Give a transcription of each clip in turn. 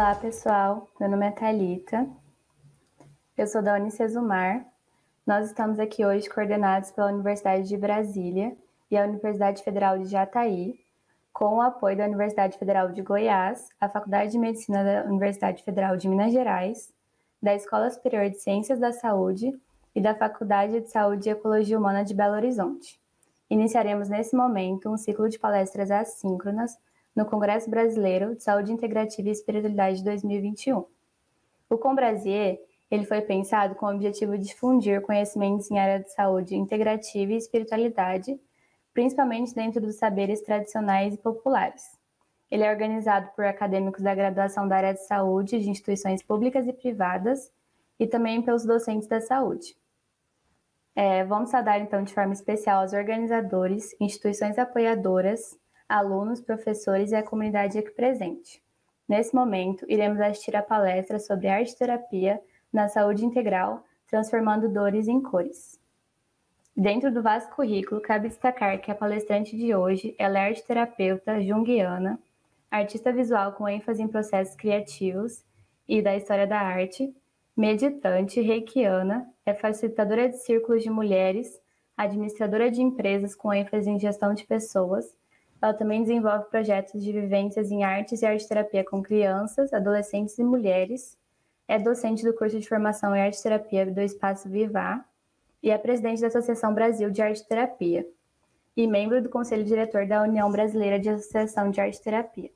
Olá, pessoal. Meu nome é Thalita. Eu sou da Unicesumar. Nós estamos aqui hoje coordenados pela Universidade de Brasília e a Universidade Federal de Jataí, com o apoio da Universidade Federal de Goiás, a Faculdade de Medicina da Universidade Federal de Minas Gerais, da Escola Superior de Ciências da Saúde e da Faculdade de Saúde e Ecologia Humana de Belo Horizonte. Iniciaremos nesse momento um ciclo de palestras assíncronas no Congresso Brasileiro de Saúde Integrativa e Espiritualidade 2021. O Combrasier, ele foi pensado com o objetivo de difundir conhecimentos em área de saúde integrativa e espiritualidade, principalmente dentro dos saberes tradicionais e populares. Ele é organizado por acadêmicos da graduação da área de saúde de instituições públicas e privadas e também pelos docentes da saúde. Vamos saudar então de forma especial aos organizadores, instituições apoiadoras, alunos, professores e a comunidade aqui presente. Nesse momento, iremos assistir a palestra sobre arte-terapia na saúde integral, transformando dores em cores. Dentro do vasto currículo, cabe destacar que a palestrante de hoje ela é arte-terapeuta junguiana, artista visual com ênfase em processos criativos e da história da arte, meditante reikiana, é facilitadora de círculos de mulheres, administradora de empresas com ênfase em gestão de pessoas. Ela também desenvolve projetos de vivências em artes e arte-terapia com crianças, adolescentes e mulheres. É docente do curso de formação em arte-terapia do Espaço Vivá e é presidente da Associação Brasil de Arte-Terapia e membro do Conselho Diretor da União Brasileira de Associação de Arte-Terapia.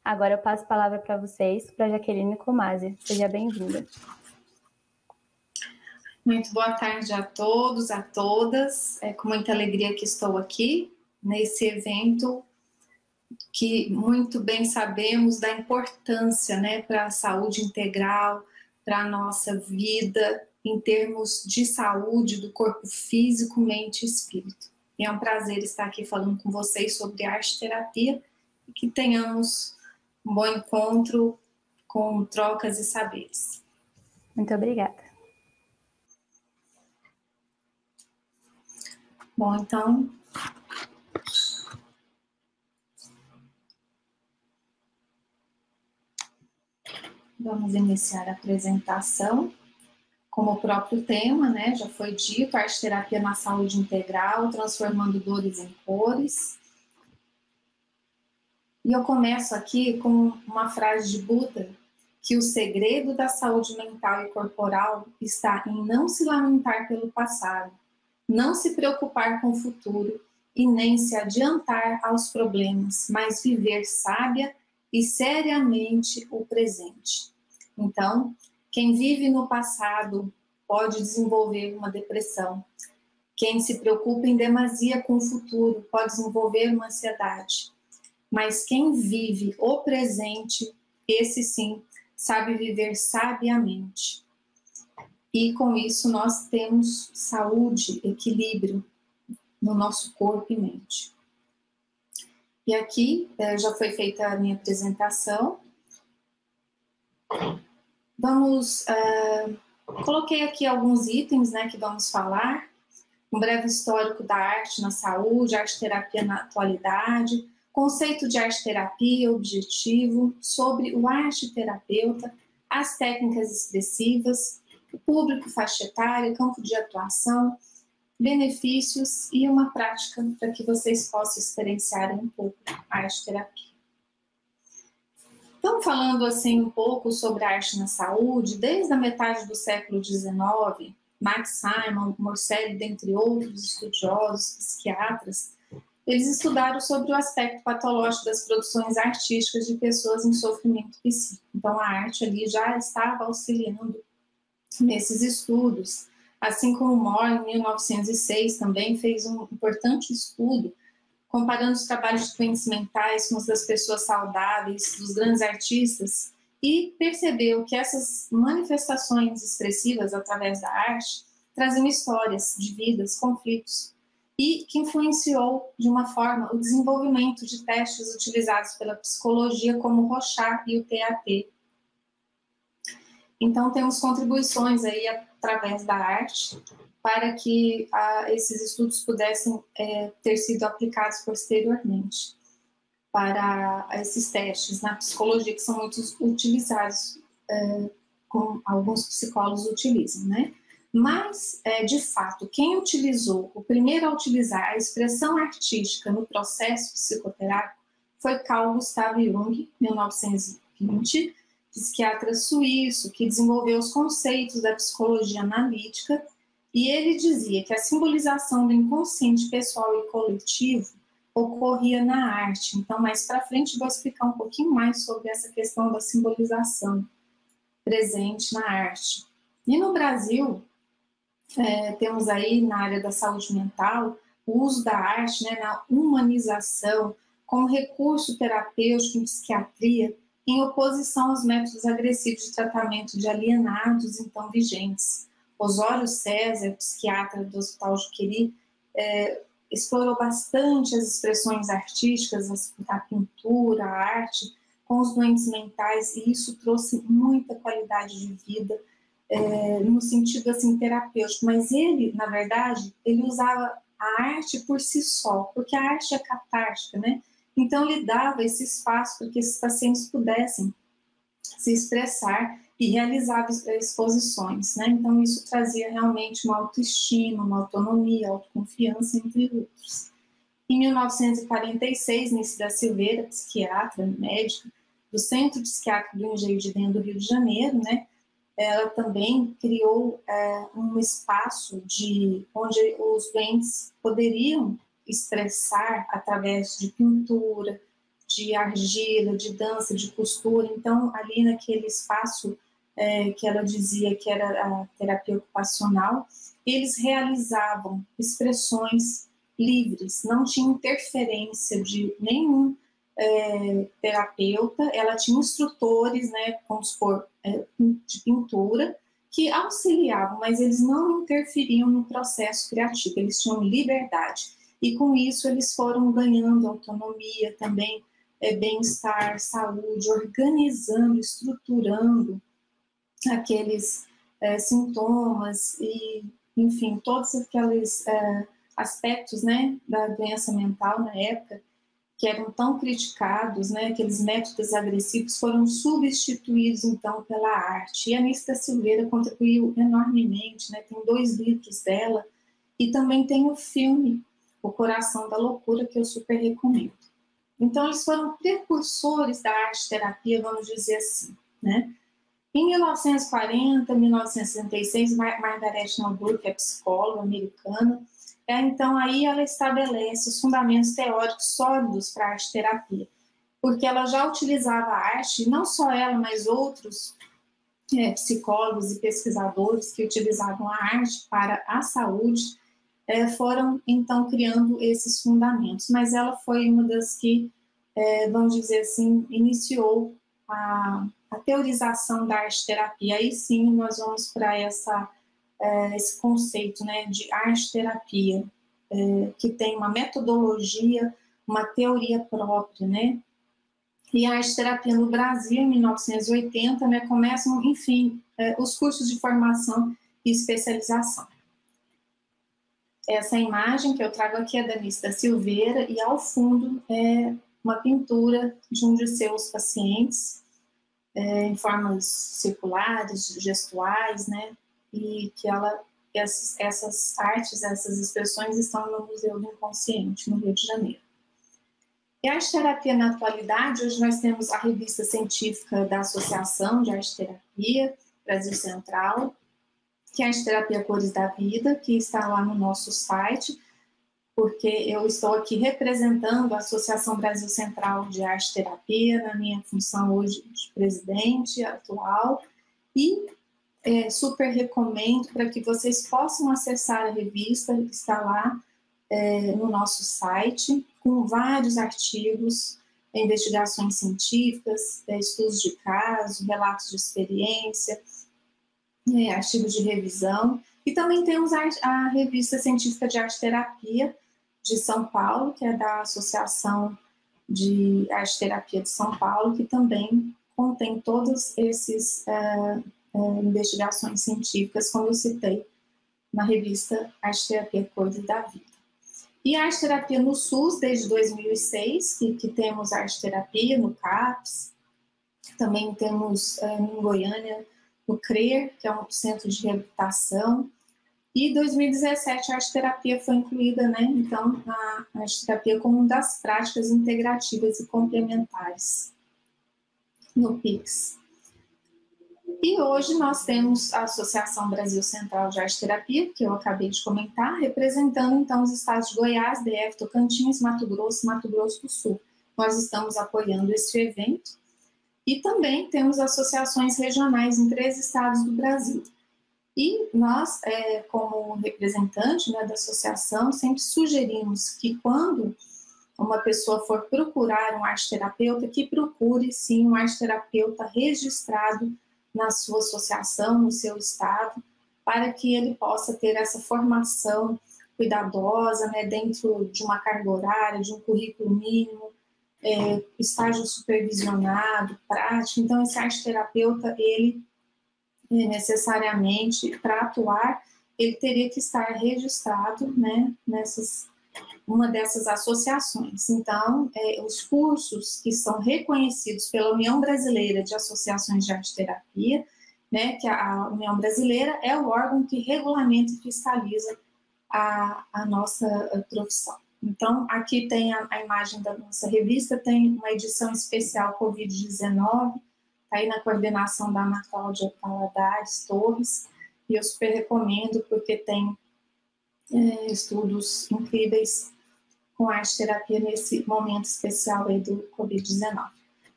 Agora eu passo a palavra para vocês, para Jaqueline Comasi. Seja bem-vinda. Muito boa tarde a todos, a todas. É com muita alegria que estou aqui nesse evento que muito bem sabemos da importância, né, para a saúde integral, para a nossa vida, em termos de saúde do corpo físico, mente e espírito. E é um prazer estar aqui falando com vocês sobre arte-terapia e que tenhamos um bom encontro com trocas e saberes. Muito obrigada. Bom, então, vamos iniciar a apresentação. Como o próprio tema, né, já foi dito, arte-terapia na saúde integral, transformando dores em cores. E eu começo aqui com uma frase de Buda, que o segredo da saúde mental e corporal está em não se lamentar pelo passado, não se preocupar com o futuro e nem se adiantar aos problemas, mas viver sábia e seriamente o presente. Então, quem vive no passado pode desenvolver uma depressão. Quem se preocupa em demasia com o futuro pode desenvolver uma ansiedade. Mas quem vive o presente, esse sim, sabe viver sabiamente. E com isso nós temos saúde, equilíbrio no nosso corpo e mente. E aqui já foi feita a minha apresentação. Coloquei aqui alguns itens, né, que vamos falar. Um breve histórico da arte na saúde, arte-terapia na atualidade, conceito de arte-terapia, objetivo, sobre o arte-terapeuta, as técnicas expressivas, o público, faixa etária, campo de atuação, benefícios e uma prática para que vocês possam experienciar um pouco a arte-terapia. Então, falando assim um pouco sobre a arte na saúde, desde a metade do século XIX, Max Simon, Morcelli, dentre outros estudiosos, psiquiatras, eles estudaram sobre o aspecto patológico das produções artísticas de pessoas em sofrimento psíquico. Então, a arte ali já estava auxiliando nesses estudos, assim como Moore, em 1906, também fez um importante estudo comparando os trabalhos de doentes mentais com os das pessoas saudáveis, dos grandes artistas, e percebeu que essas manifestações expressivas através da arte traziam histórias de vidas, conflitos, e que influenciou de uma forma o desenvolvimento de testes utilizados pela psicologia como o Rorschach e o TAT. Então temos contribuições aí através da arte para que esses estudos pudessem ter sido aplicados posteriormente. para esses testes na psicologia, que são muito utilizados, como alguns psicólogos utilizam, né? Mas, de fato, quem utilizou, o primeiro a utilizar a expressão artística no processo psicoterápico foi Carl Gustav Jung, 1920, psiquiatra suíço, que desenvolveu os conceitos da psicologia analítica, e ele dizia que a simbolização do inconsciente pessoal e coletivo ocorria na arte. Então, mais para frente, vou explicar um pouquinho mais sobre essa questão da simbolização presente na arte. E no Brasil, temos aí na área da saúde mental o uso da arte, né, na humanização como recurso terapêutico em psiquiatria, em oposição aos métodos agressivos de tratamento de alienados então vigentes. Osório César, psiquiatra do Hospital Juqueri, explorou bastante as expressões artísticas, a pintura, a arte, com os doentes mentais, e isso trouxe muita qualidade de vida, no sentido assim terapêutico. Mas ele, na verdade, ele usava a arte por si só, porque a arte é catártica, né? Então ele dava esse espaço para que esses pacientes pudessem se expressar e realizar exposições, né? Então isso trazia realmente uma autoestima, uma autonomia, autoconfiança, entre outros. Em 1946, Nice da Silveira, psiquiatra, médica, do Centro Psiquiátrico do Engenho de Dentro do Rio de Janeiro, né? Ela também criou um espaço onde os doentes poderiam expressar através de pintura, de argila, de dança, de costura. Então, ali naquele espaço que ela dizia que era a terapia ocupacional, eles realizavam expressões livres, não tinha interferência de nenhum terapeuta. Ela tinha instrutores, né, vamos supor, de pintura, que auxiliavam, mas eles não interferiam no processo criativo, eles tinham liberdade. E com isso eles foram ganhando autonomia também, bem-estar, saúde, organizando, estruturando aqueles sintomas e, enfim, todos aqueles aspectos, né, da doença mental na época, que eram tão criticados, né, aqueles métodos agressivos, foram substituídos, então, pela arte. E a Nice da Silveira contribuiu enormemente, né, tem 2 livros dela, e também tem o filme O Coração da Loucura, que eu super recomendo. Então, eles foram precursores da arte-terapia, vamos dizer assim, né? Em 1940, 1966, Margaret Nabuhr, que é psicóloga americana, então aí ela estabelece os fundamentos teóricos sólidos para a arte-terapia, porque ela já utilizava a arte, não só ela, mas outros psicólogos e pesquisadores que utilizavam a arte para a saúde, foram então criando esses fundamentos. Mas ela foi uma das que, vamos dizer assim, iniciou a teorização da arte-terapia. Aí sim nós vamos para esse conceito, né, de arte-terapia, que tem uma metodologia, uma teoria própria, né? E a arte-terapia no Brasil, em 1980, né, começam, enfim, os cursos de formação e especialização. Essa imagem que eu trago aqui é da Nice da Silveira, e ao fundo é uma pintura de um de seus pacientes, em formas circulares, gestuais, né? E que essas artes, essas expressões estão no Museu do Inconsciente, no Rio de Janeiro. E a arte-terapia na atualidade, hoje nós temos a revista científica da Associação de Arte-Terapia, Brasil Central, que é a Arte-Terapia Cores da Vida, que está lá no nosso site, porque eu estou aqui representando a Associação Brasil Central de Arte-Terapia, na minha função hoje de presidente atual, e super recomendo para que vocês possam acessar a revista, que está lá no nosso site, com vários artigos, investigações científicas, estudos de caso, relatos de experiência, artigos de revisão. E também temos a revista científica de arte-terapia de São Paulo, que é da Associação de Arte-Terapia de São Paulo, que também contém todas essas investigações científicas, como eu citei na revista Arte-Terapia Cores da Vida. E a arte-terapia no SUS, desde 2006, que temos arte-terapia no CAPS, também temos em Goiânia o CRER, que é um centro de reabilitação, e em 2017 a arte-terapia foi incluída, né, então, a arte-terapia como uma das práticas integrativas e complementares no PICS. E hoje nós temos a Associação Brasil Central de Arte-Terapia, que eu acabei de comentar, representando então os estados de Goiás, DF, Tocantins, Mato Grosso e Mato Grosso do Sul. Nós estamos apoiando este evento e também temos associações regionais em 3 estados do Brasil. E nós, como representante, né, da associação, sempre sugerimos que quando uma pessoa for procurar um arte-terapeuta, que procure sim um arte-terapeuta registrado na sua associação, no seu estado, para que ele possa ter essa formação cuidadosa, né, dentro de uma carga horária, de um currículo mínimo, estágio supervisionado, prático. Então, esse arte-terapeuta, ele necessariamente, para atuar, ele teria que estar registrado, né, uma dessas associações. Então, os cursos que são reconhecidos pela União Brasileira de Associações de Arte-Terapia, né, que a União Brasileira é o órgão que regulamenta e fiscaliza a nossa profissão. Então, aqui tem a imagem da nossa revista, tem uma edição especial Covid-19, está aí na coordenação da Ana Cláudia Paladares Torres, e eu super recomendo porque tem estudos incríveis com arte-terapia nesse momento especial aí do Covid-19.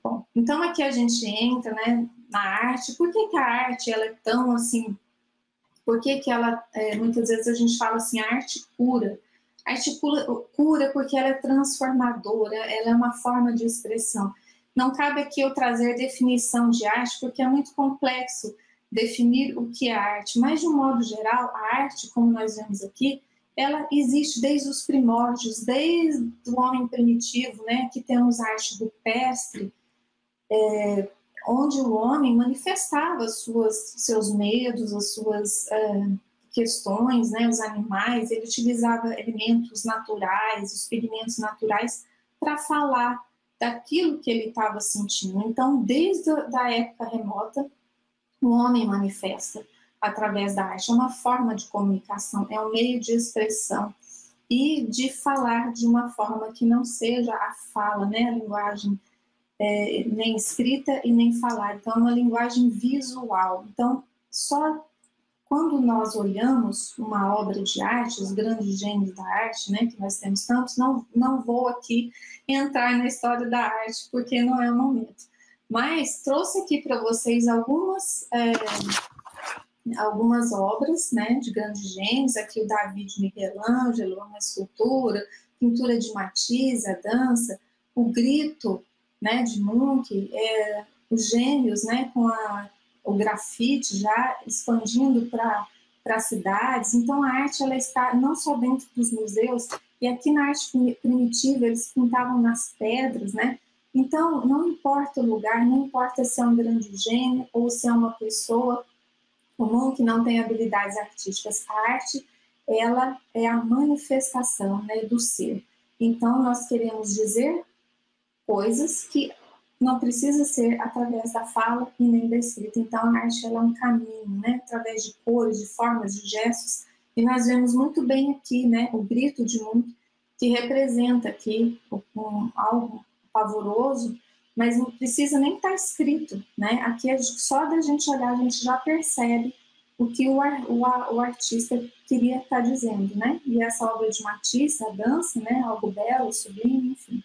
Bom, então aqui a gente entra, né, na arte. Por que a arte ela é tão assim, por que ela, muitas vezes a gente fala assim, a arte cura. A arte cura porque ela é transformadora, ela é uma forma de expressão. Não cabe aqui eu trazer definição de arte, porque é muito complexo definir o que é arte, mas de um modo geral, a arte, como nós vemos aqui, ela existe desde os primórdios, desde o homem primitivo, né, que temos a arte rupestre, onde o homem manifestava seus medos, as suas questões, né, os animais, ele utilizava elementos naturais, os pigmentos naturais, para falar daquilo que ele estava sentindo. Então, desde a época remota, o homem manifesta através da arte, é uma forma de comunicação, é um meio de expressão e de falar de uma forma que não seja a fala, né, a linguagem nem escrita e nem falar, então é uma linguagem visual. Então, só quando nós olhamos uma obra de arte, os grandes gênios da arte, né, que nós temos tantos, não vou aqui entrar na história da arte, porque não é o momento, mas trouxe aqui para vocês algumas obras, né, de grandes gênios, aqui o Davi de Michelangelo, uma escultura, pintura de Matisse, a dança, o Grito, né, de Munch, os gênios, né, com o grafite já expandindo para cidades. Então a arte ela está não só dentro dos museus, e aqui na arte primitiva eles pintavam nas pedras, né? Então não importa o lugar, não importa se é um grande gênio ou se é uma pessoa comum que não tem habilidades artísticas. A arte, ela é a manifestação, né, do ser. Então, nós queremos dizer coisas que não precisa ser através da fala e nem da escrita. Então, a arte ela é um caminho, né, através de cores, de formas, de gestos. E nós vemos muito bem aqui, né, o grito de Munch, que representa aqui algo pavoroso, mas não precisa nem estar escrito, né? Aqui só da gente olhar a gente já percebe o que o artista queria estar dizendo, né? E essa obra de Matisse, a dança, né? Algo belo, sublime, enfim.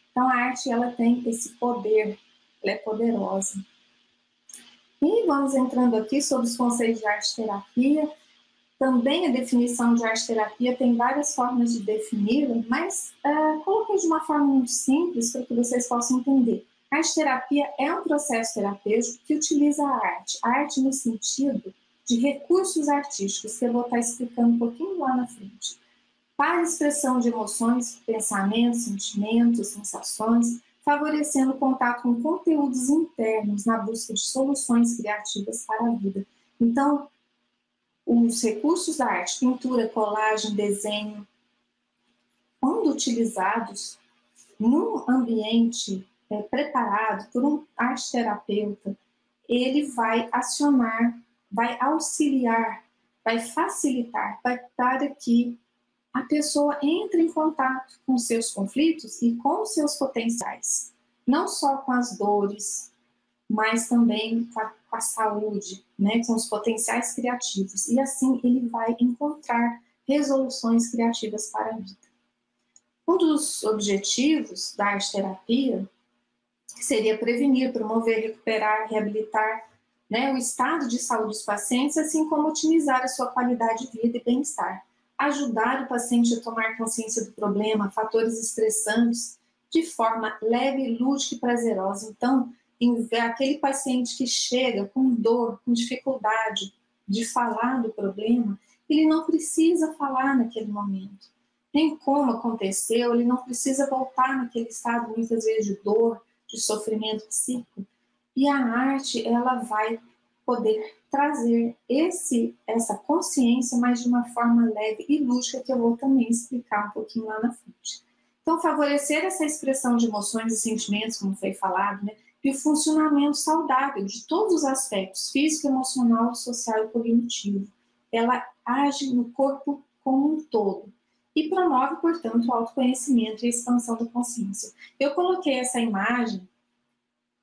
Então a arte ela tem esse poder, ela é poderosa. E vamos entrando aqui sobre os conceitos de arte-terapia. Também a definição de arte-terapia tem várias formas de defini-la, mas coloquei de uma forma muito simples para que vocês possam entender. A arte-terapia é um processo terapêutico que utiliza a arte no sentido de recursos artísticos, que eu vou estar explicando um pouquinho lá na frente, para a expressão de emoções, pensamentos, sentimentos, sensações, favorecendo o contato com conteúdos internos na busca de soluções criativas para a vida. Então, os recursos da arte, pintura, colagem, desenho, quando utilizados num ambiente preparado por um arte-terapeuta, ele vai acionar, vai auxiliar, vai facilitar para que a pessoa entre em contato com seus conflitos e com seus potenciais, não só com as dores, mas também com a saúde, né, com os potenciais criativos. E assim ele vai encontrar resoluções criativas para a vida. Um dos objetivos da arte-terapia seria prevenir, promover, recuperar, reabilitar, né, o estado de saúde dos pacientes, assim como otimizar a sua qualidade de vida e bem-estar. Ajudar o paciente a tomar consciência do problema, fatores estressantes, de forma leve, lúdica e prazerosa. Então, aquele paciente que chega com dor, com dificuldade de falar do problema, ele não precisa falar naquele momento. Nem como aconteceu, ele não precisa voltar naquele estado, muitas vezes, de dor, de sofrimento psíquico. E a arte, ela vai poder trazer essa consciência, mas de uma forma leve e lúdica, que eu vou também explicar um pouquinho lá na frente. Então, favorecer essa expressão de emoções e sentimentos, como foi falado, né, e o funcionamento saudável de todos os aspectos, físico, emocional, social e cognitivo. Ela age no corpo como um todo e promove, portanto, o autoconhecimento e a expansão da consciência. Eu coloquei essa imagem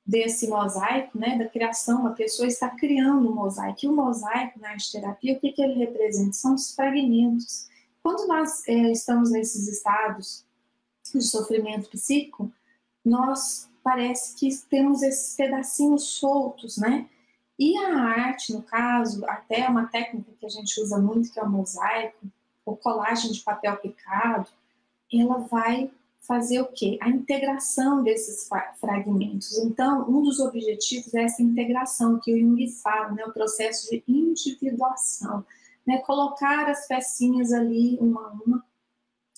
desse mosaico, né, da criação, uma pessoa está criando um mosaico. E o mosaico, na arte-terapia, o que ele representa? São os fragmentos. Quando nós estamos nesses estados de sofrimento psíquico, nós parece que temos esses pedacinhos soltos, né? E a arte, no caso, até uma técnica que a gente usa muito, que é o mosaico, ou colagem de papel picado, ela vai fazer o quê? A integração desses fragmentos. Então, um dos objetivos é essa integração que o Jung fala, né? O processo de individuação, né? Colocar as pecinhas ali uma a uma.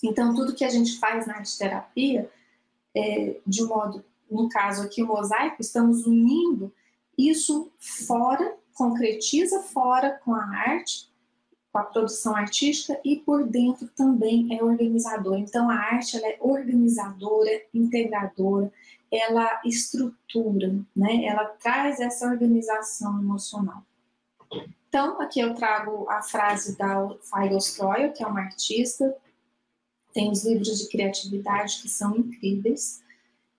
Então, tudo que a gente faz na arte-terapia, de um modo, no caso aqui o mosaico, estamos unindo isso fora, concretiza fora com a arte, com a produção artística, e por dentro também é organizadora. Então a arte, ela é organizadora, integradora, ela estrutura, né? Ela traz essa organização emocional. Então aqui eu trago a frase da Feigl Streuer, que é uma artista, tem os livros de criatividade que são incríveis.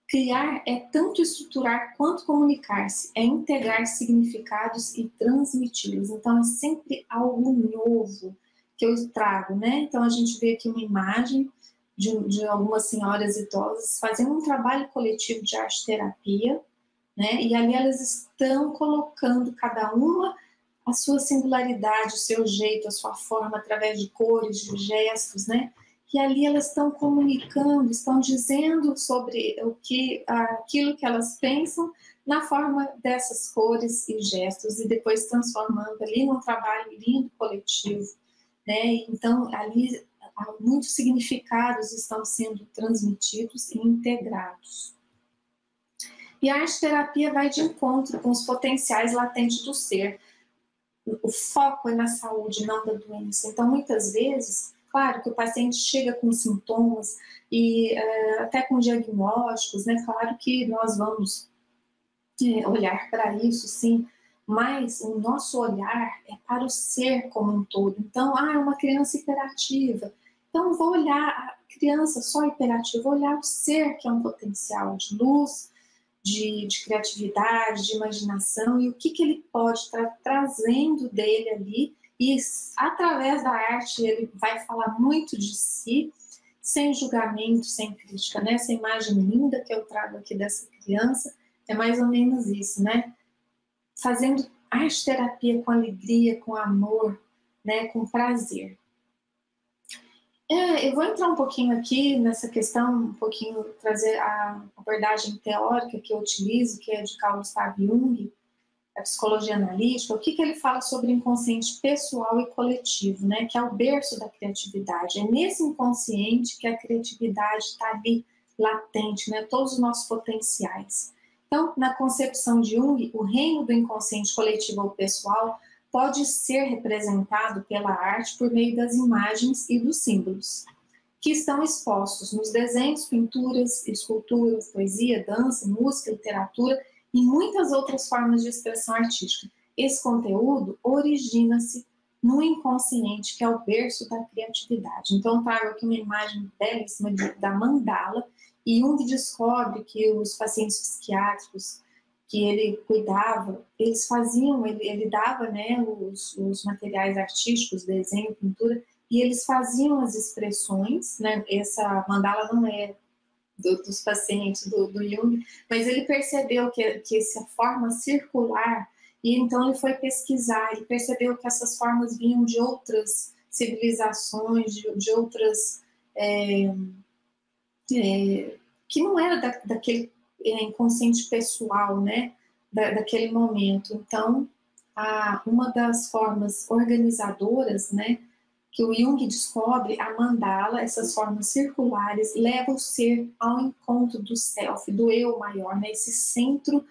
Criar é tanto estruturar quanto comunicar-se, é integrar significados e transmiti-los. Então, é sempre algo novo que eu trago, né? Então, a gente vê aqui uma imagem de algumas senhoras idosas fazendo um trabalho coletivo de arte-terapia, né? E ali elas estão colocando cada uma a sua singularidade, o seu jeito, a sua forma, através de cores, de gestos, né? Que ali elas estão comunicando, estão dizendo sobre aquilo que elas pensam na forma dessas cores e gestos, e depois transformando ali num trabalho lindo, coletivo, né? Então, ali muitos significados estão sendo transmitidos e integrados. E a arte-terapia vai de encontro com os potenciais latentes do ser. O foco é na saúde, não da doença. Então, muitas vezes, claro que o paciente chega com sintomas e até com diagnósticos, né? Claro que nós vamos olhar para isso, sim, mas o nosso olhar é para o ser como um todo. Então, uma criança hiperativa. Então, vou olhar a criança só hiperativa, vou olhar o ser, que é um potencial de luz, de criatividade, de imaginação, e o que ele pode estar trazendo dele ali. E através da arte ele vai falar muito de si, sem julgamento, sem crítica, né? Essa imagem linda que eu trago aqui dessa criança é mais ou menos isso, né? Fazendo arte-terapia com alegria, com amor, né? Com prazer. Eu vou entrar um pouquinho aqui nessa questão, um pouquinho trazer a abordagem teórica que eu utilizo, que é de Carl Gustav Jung, a psicologia analítica. O que ele fala sobre inconsciente pessoal e coletivo, né? Que é o berço da criatividade. É nesse inconsciente que a criatividade está ali latente, né? Todos os nossos potenciais. Então, na concepção de Jung, o reino do inconsciente coletivo ou pessoal pode ser representado pela arte por meio das imagens e dos símbolos. que estão expostos nos desenhos, pinturas, esculturas, poesia, dança, música, literatura e muitas outras formas de expressão artística. Esse conteúdo origina-se no inconsciente, que é o berço da criatividade. Então, trago aqui uma imagem belíssima da mandala, e Jung descobre que os pacientes psiquiátricos que ele cuidava, eles faziam, ele dava, né, os materiais artísticos, desenho, pintura, e eles faziam as expressões, né, essa mandala não é dos pacientes do Jung, mas ele percebeu que essa forma circular, e então ele foi pesquisar e percebeu que essas formas vinham de outras civilizações, de outras... que não era daquele inconsciente pessoal, né, daquele momento. Então, uma das formas organizadoras, né, que o Jung descobre, a mandala, essas formas circulares, leva o ser ao encontro do self, do eu maior, né, esse centro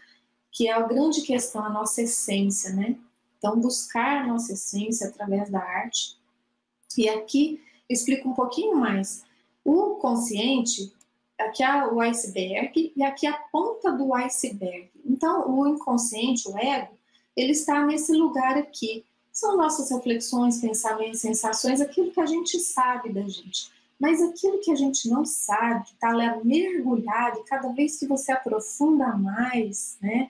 que é a grande questão, a nossa essência, né? Então, buscar a nossa essência através da arte. E aqui eu explico um pouquinho mais. O consciente, aqui é o iceberg e aqui é a ponta do iceberg. Então, o inconsciente, o ego, ele está nesse lugar aqui. São nossas reflexões, pensamentos, sensações, aquilo que a gente sabe da gente. Mas aquilo que a gente não sabe, que está lá mergulhado, e cada vez que você aprofunda mais, né,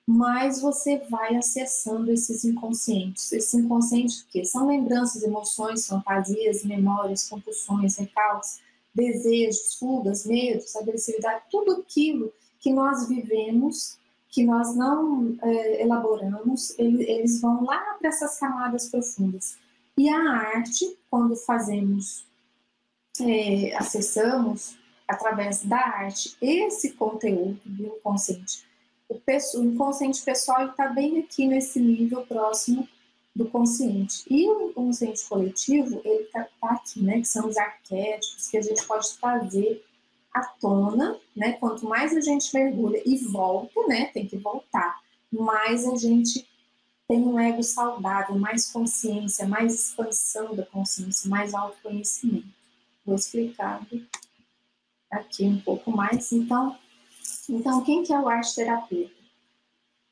mais você vai acessando esses inconscientes. Esses inconscientes o quê? São lembranças, emoções, fantasias, memórias, compulsões, recalques, desejos, fugas, medos, agressividade, tudo aquilo que nós vivemos, que nós não elaboramos, eles vão lá para essas camadas profundas. E a arte, quando fazemos, acessamos, através da arte, esse conteúdo do inconsciente, o inconsciente pessoal está bem aqui nesse nível próximo do consciente. E o inconsciente coletivo, ele está aqui, né, que são os arquétipos que a gente pode trazer à tona, né, quanto mais a gente mergulha e volta, né, tem que voltar, mais a gente tem um ego saudável, mais consciência, mais expansão da consciência, mais autoconhecimento. Vou explicar aqui um pouco mais. Então, quem que é o arte-terapeuta?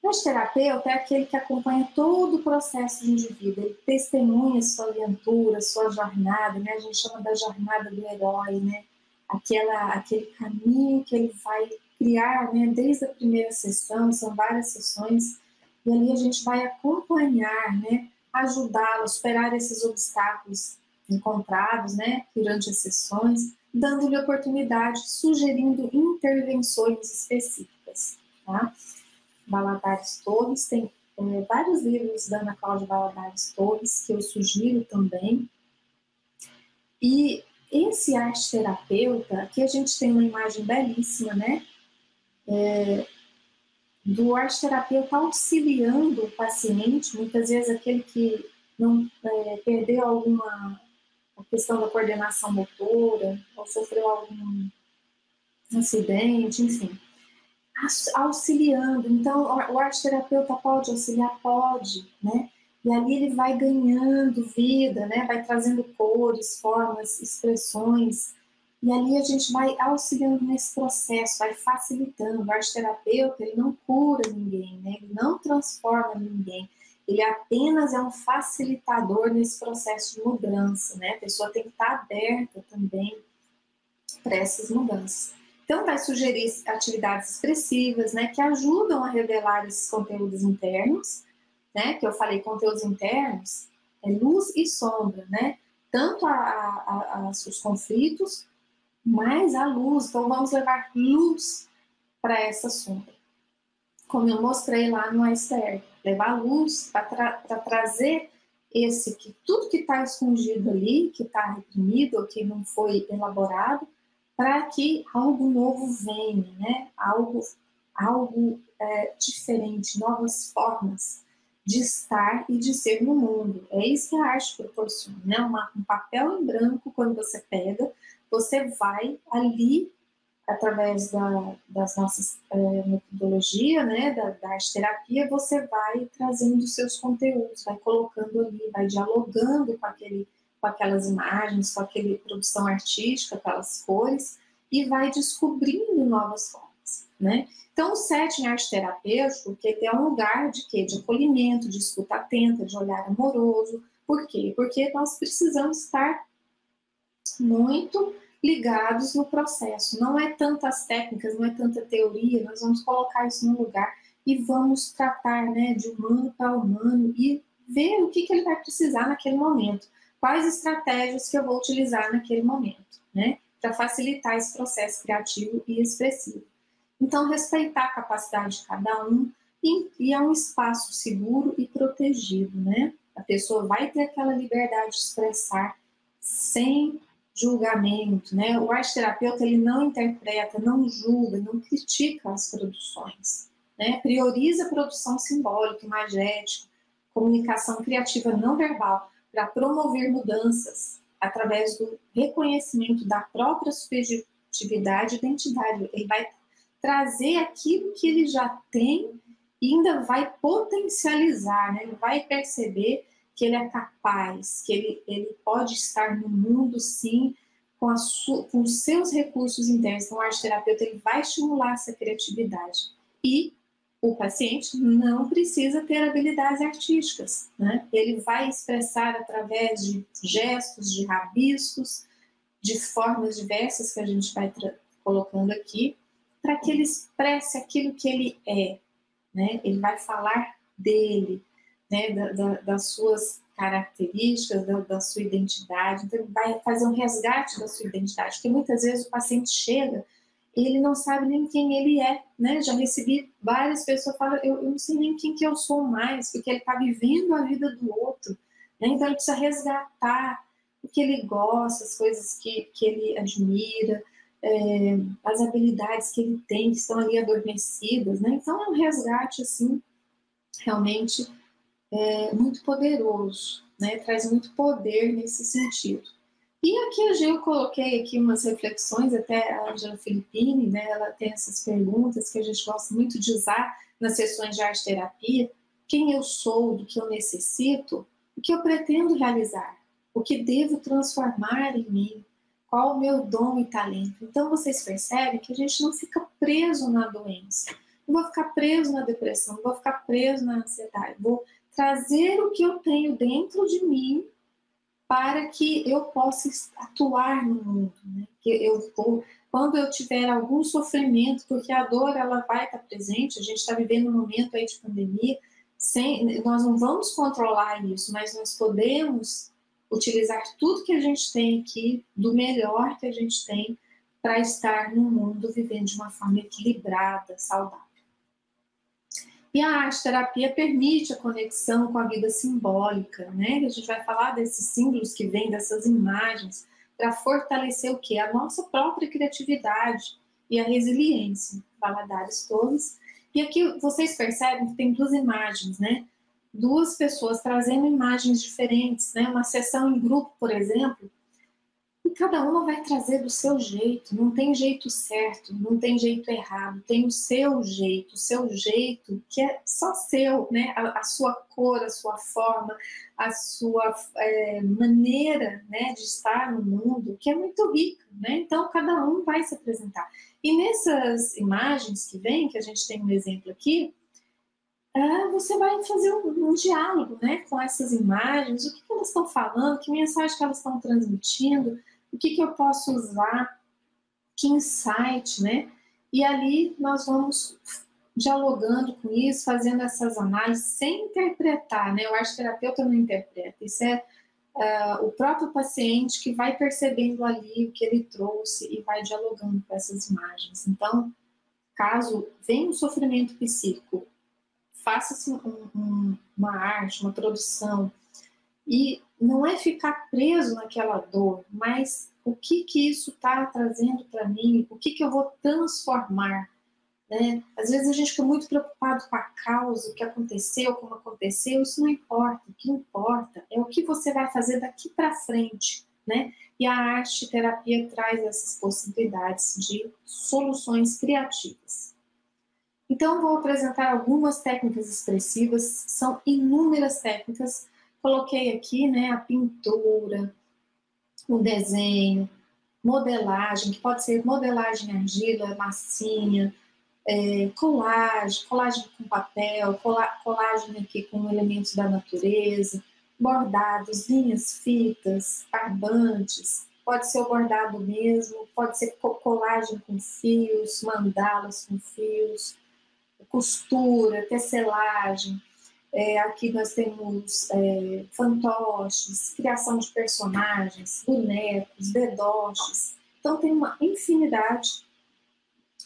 O arte-terapeuta é aquele que acompanha todo o processo do indivíduo, ele testemunha sua aventura, sua jornada, né? A gente chama da jornada do herói, né? Aquele caminho que ele vai criar, né? Desde a primeira sessão, são várias sessões, e ali a gente vai acompanhar, né? Ajudá-lo a superar esses obstáculos encontrados, né? Durante as sessões, dando-lhe oportunidade, sugerindo intervenções específicas, tá? Valadares Torres, tem vários livros da Ana Cláudia Valadares Torres, que eu sugiro também. E esse arte-terapeuta, aqui a gente tem uma imagem belíssima, né? Do arte-terapeuta auxiliando o paciente, muitas vezes aquele que não perdeu alguma questão da coordenação motora, ou sofreu algum acidente, enfim, auxiliando. Então, o arte-terapeuta pode auxiliar? Pode, né? E ali ele vai ganhando vida, né? Vai trazendo cores, formas, expressões, e ali a gente vai auxiliando nesse processo, vai facilitando. O arte-terapeuta, ele não cura ninguém, né? Ele não transforma ninguém, ele apenas é um facilitador nesse processo de mudança, né? A pessoa tem que estar aberta também para essas mudanças. Então, vai sugerir atividades expressivas, né, que ajudam a revelar esses conteúdos internos, né, que eu falei, conteúdos internos, é luz e sombra, né, tanto os conflitos, mas a luz. Então, vamos levar luz para essa sombra. Como eu mostrei lá no iceberg, levar luz para trazer tudo que está escondido ali, que está reprimido ou que não foi elaborado, para que algo novo venha, né? Algo diferente, novas formas de estar e de ser no mundo. É isso que a arte proporciona, né? Um papel em branco, quando você pega, você vai ali, através das nossas metodologia, né, da arte-terapia, você vai trazendo os seus conteúdos, vai colocando ali, vai dialogando com com aquelas imagens, com aquela produção artística, aquelas cores, e vai descobrindo novas formas, né? Então, o setting arte terapêutico, que é um lugar de quê? De acolhimento, de escuta atenta, de olhar amoroso. Por quê? Porque nós precisamos estar muito ligados no processo. Não é tantas técnicas, não é tanta teoria, nós vamos colocar isso no lugar e vamos tratar, né, de humano para humano e ver o que ele vai precisar naquele momento. Quais estratégias que eu vou utilizar naquele momento, né, para facilitar esse processo criativo e expressivo. Então, respeitar a capacidade de cada um e é um espaço seguro e protegido, né? A pessoa vai ter aquela liberdade de expressar sem julgamento, né? O arte-terapeuta, ele não interpreta, não julga, não critica as produções, né? Prioriza a produção simbólica, imagética, comunicação criativa não verbal, para promover mudanças através do reconhecimento da própria subjetividade e identidade. Ele vai trazer aquilo que ele já tem e ainda vai potencializar, né? Ele vai perceber que ele é capaz, que ele pode estar no mundo, sim, com os seus recursos internos. Então, o arte-terapeuta ele vai estimular essa criatividade. E o paciente não precisa ter habilidades artísticas, né? Ele vai expressar através de gestos, de rabiscos, de formas diversas que a gente vai colocando aqui, para que ele expresse aquilo que ele é, né? Ele vai falar dele, né? Das suas características, da sua identidade. Então, ele vai fazer um resgate da sua identidade, porque muitas vezes o paciente chega e ele não sabe nem quem ele é, né? Já recebi várias pessoas que falam, eu não sei nem quem que eu sou mais, porque ele está vivendo a vida do outro, né? Então, ele precisa resgatar o que ele gosta, as coisas que ele admira, as habilidades que ele tem, que estão ali adormecidas, né? Então, é um resgate, assim, realmente muito poderoso, né? Traz muito poder nesse sentido. E aqui eu coloquei aqui umas reflexões, até a Angela Filippini, né? Ela tem essas perguntas que a gente gosta muito de usar nas sessões de arte-terapia. Quem eu sou, do que eu necessito, o que eu pretendo realizar, o que devo transformar em mim, qual o meu dom e talento. Então, vocês percebem que a gente não fica preso na doença, não vou ficar preso na depressão, não vou ficar preso na ansiedade, vou trazer o que eu tenho dentro de mim para que eu possa atuar no mundo, né? Que quando eu tiver algum sofrimento, porque a dor ela vai estar presente, a gente está vivendo um momento aí de pandemia, nós não vamos controlar isso, mas nós podemos utilizar tudo que a gente tem aqui, do melhor que a gente tem, para estar no mundo vivendo de uma forma equilibrada, saudável. E a arte-terapia permite a conexão com a vida simbólica, né? A gente vai falar desses símbolos que vêm dessas imagens para fortalecer o quê? A nossa própria criatividade e a resiliência. Valadares Torres. E aqui vocês percebem que tem duas imagens, né? Duas pessoas trazendo imagens diferentes, né? Uma sessão em grupo, por exemplo, e cada uma vai trazer do seu jeito, não tem jeito certo, não tem jeito errado, tem o seu jeito que é só seu, né? A sua cor, a sua forma, a sua maneira, né, de estar no mundo, que é muito rica, né? Então cada um vai se apresentar. E nessas imagens que vem, que a gente tem um exemplo aqui, você vai fazer um diálogo, né, com essas imagens, o que elas estão falando, que mensagem que elas estão transmitindo, o que eu posso usar, que insight, né? E ali nós vamos dialogando com isso, fazendo essas análises, sem interpretar, né? O arte-terapeuta não interpreta, isso é o próprio paciente que vai percebendo ali o que ele trouxe e vai dialogando com essas imagens. Então, caso venha um sofrimento psíquico, faça-se uma arte, uma produção, e não é ficar preso naquela dor, mas o que isso está trazendo para mim, o que eu vou transformar, né? Às vezes a gente fica muito preocupado com a causa, o que aconteceu, como aconteceu, isso não importa. O que importa é o que você vai fazer daqui para frente, né? E a arte-terapia traz essas possibilidades de soluções criativas. Então, vou apresentar algumas técnicas expressivas, são inúmeras técnicas. Coloquei aqui, né, a pintura, o desenho, modelagem, que pode ser modelagem em argila, massinha, colagem com papel, colagem aqui com elementos da natureza, bordados, linhas, fitas, barbantes, pode ser o bordado mesmo, pode ser colagem com fios, mandalas com fios, costura, tecelagem. Aqui nós temos fantoches, criação de personagens, bonecos, bedoches. Então tem uma infinidade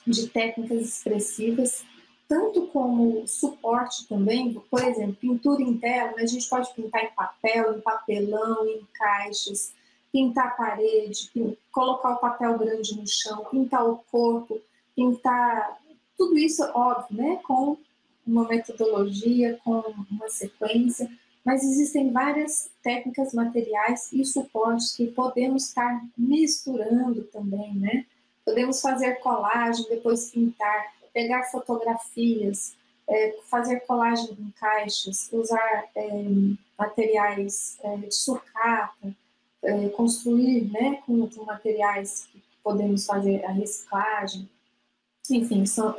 de técnicas expressivas, tanto como suporte também, por exemplo, pintura em tela, a gente pode pintar em papel, em papelão, em caixas, pintar a parede, colocar o papel grande no chão, pintar o corpo, pintar tudo isso, óbvio, né, com uma metodologia, com uma sequência, mas existem várias técnicas materiais e suportes que podemos estar misturando também, né? Podemos fazer colagem, depois pintar, pegar fotografias, fazer colagem em caixas, usar materiais de sucata, construir, né, com materiais que podemos fazer a reciclagem. Enfim, são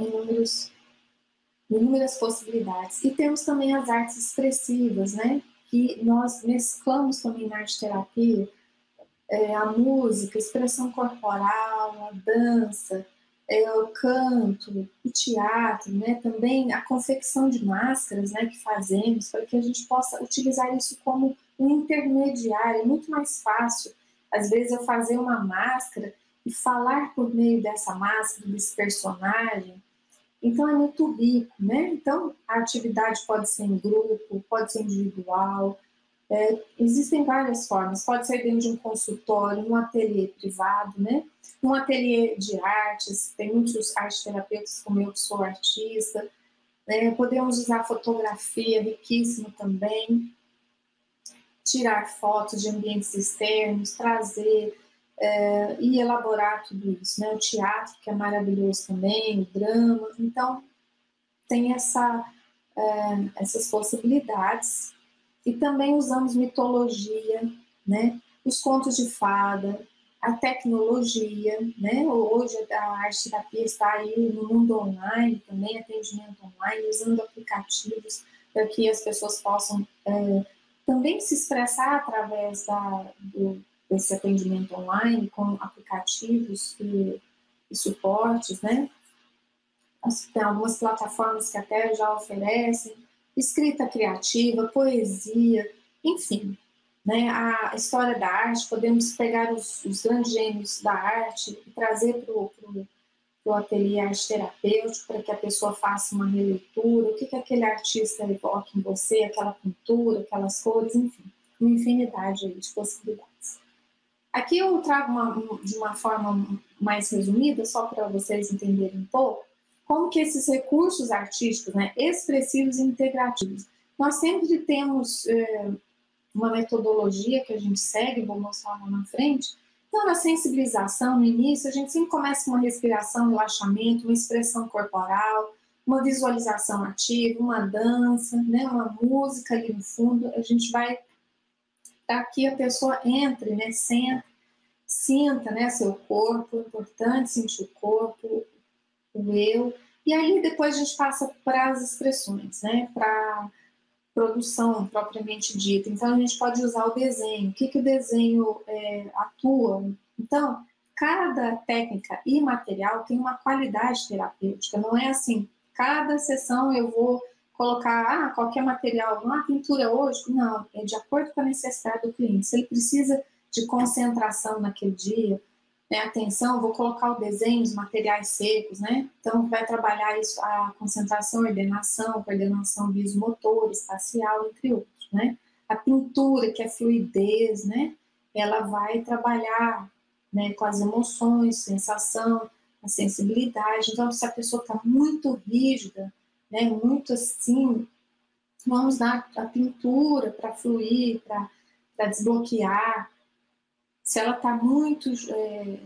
inúmeras possibilidades. E temos também as artes expressivas, né, que nós mesclamos também na arte-terapia, a música, a expressão corporal, a dança, o canto, o teatro, né, também a confecção de máscaras, né, que fazemos, para que a gente possa utilizar isso como um intermediário. É muito mais fácil, às vezes, eu fazer uma máscara e falar por meio dessa máscara, desse personagem. Então, é muito rico, né? Então, a atividade pode ser em grupo, pode ser individual, existem várias formas, pode ser dentro de um consultório, um ateliê privado, né? Um ateliê de artes, tem muitos arte-terapeutas como eu que sou artista, né? Podemos usar fotografia, riquíssimo também, tirar fotos de ambientes externos, trazer e elaborar tudo isso, né? O teatro, que é maravilhoso também, o drama, então tem essas possibilidades. E também usamos mitologia, né? Os contos de fada, a tecnologia, né? Hoje a arte-terapia está aí no mundo online também, atendimento online, usando aplicativos para que as pessoas possam também se expressar através desse atendimento online com aplicativos e suportes, né? Tem algumas plataformas que até já oferecem escrita criativa, poesia, enfim, né? A história da arte, podemos pegar os grandes gênios da arte e trazer para o ateliê arte terapêutico para que a pessoa faça uma releitura, o que aquele artista evoca em você, aquela pintura, aquelas cores, enfim, uma infinidade de possibilidades. Aqui eu trago de uma forma mais resumida, só para vocês entenderem um pouco, como que esses recursos artísticos, né, expressivos e integrativos, nós sempre temos uma metodologia que a gente segue, vou mostrar lá na frente. Então, na sensibilização, no início, a gente sempre começa com uma respiração, relaxamento, uma expressão corporal, uma visualização ativa, uma dança, né, uma música ali no fundo. A gente vai, para que a pessoa entre, né, sinta, né, seu corpo, é importante sentir o corpo, o eu, e aí depois a gente passa para as expressões, né, para produção propriamente dita. Então a gente pode usar o desenho. O que o desenho atua? Então, cada técnica e material tem uma qualidade terapêutica, não é assim, cada sessão eu vou colocar qualquer material, pintura hoje, não, é de acordo com a necessidade do cliente. Se ele precisa de concentração naquele dia, né, atenção, vou colocar o desenho, os materiais secos, né? Então, vai trabalhar isso, a concentração, coordenação visomotora, espacial, entre outros, né? A pintura, que é fluidez, né? Ela vai trabalhar, né, com as emoções, sensação, a sensibilidade. Então, se a pessoa está muito rígida, né, muito assim, vamos dar a pintura para fluir, para desbloquear. Se ela está muito